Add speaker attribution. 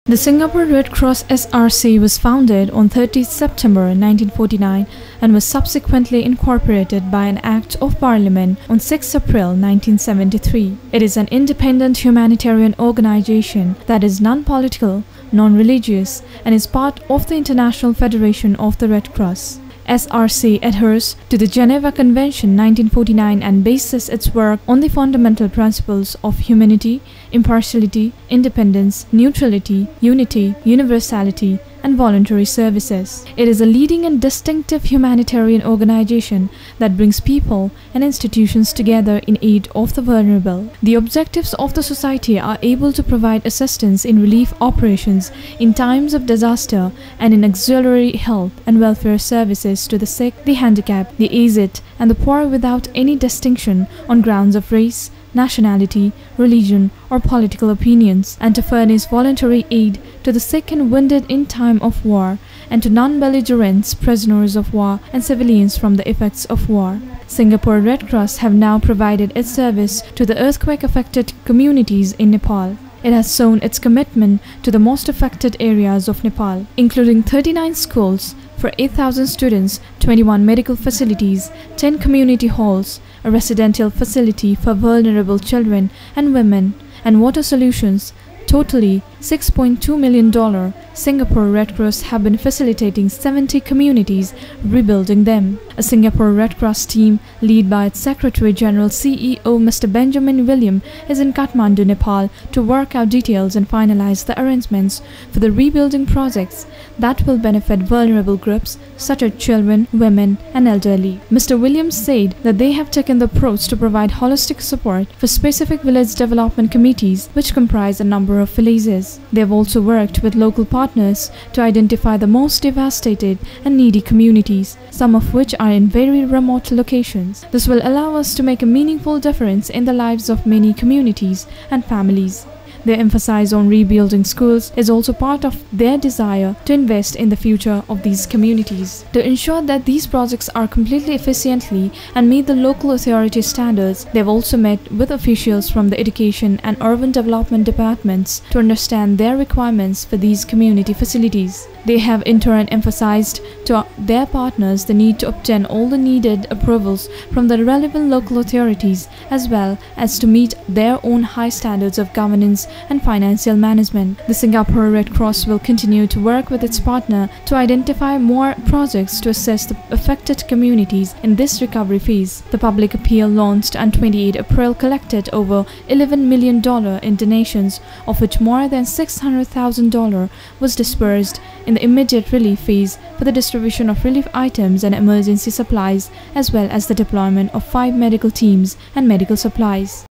Speaker 1: The Singapore Red Cross SRC was founded on 30 September 1949 and was subsequently incorporated by an Act of Parliament on 6 April 1973. It is an independent humanitarian organization that is non-political, non-religious, and is part of the International Federation of the Red Cross. SRC adheres to the Geneva Convention 1949 and bases its work on the fundamental principles of humanity, impartiality, independence, neutrality, unity, universality, and voluntary services. It is a leading and distinctive humanitarian organization that brings people and institutions together in aid of the vulnerable. The objectives of the society are able to provide assistance in relief operations in times of disaster and in auxiliary health and welfare services to the sick, the handicapped, the aged, and the poor without any distinction on grounds of race, nationality, religion, or political opinions, and to furnish voluntary aid to the sick and wounded in time of war, and to non-belligerents, prisoners of war, and civilians from the effects of war. Singapore Red Cross have now provided its service to the earthquake-affected communities in Nepal. It has shown its commitment to the most affected areas of Nepal, including 39 schools for 8,000 students, 21 medical facilities, 10 community halls, a residential facility for vulnerable children and women, and water solutions. Totally $6.2 million, Singapore Red Cross have been facilitating 70 communities, rebuilding them. A Singapore Red Cross team, led by its Secretary General CEO Mr. Benjamin William, is in Kathmandu, Nepal to work out details and finalize the arrangements for the rebuilding projects that will benefit vulnerable groups such as children, women, and elderly. Mr. Williams said that they have taken the approach to provide holistic support for specific village development committees, which comprise a number of villages. They have also worked with local partners to identify the most devastated and needy communities, some of which are in very remote locations. This will allow us to make a meaningful difference in the lives of many communities and families. Their emphasis on rebuilding schools is also part of their desire to invest in the future of these communities. To ensure that these projects are completely efficiently and meet the local authority standards, they have also met with officials from the education and urban development departments to understand their requirements for these community facilities. They have in turn emphasized to their partners the need to obtain all the needed approvals from the relevant local authorities, as well as to meet their own high standards of governance and financial management. The Singapore Red Cross will continue to work with its partner to identify more projects to assist the affected communities in this recovery phase. The public appeal launched on 28 April collected over $11 million in donations, of which more than $600,000 was dispersed in the immediate relief phase for the distribution of relief items and emergency supplies, as well as the deployment of 5 medical teams and medical supplies.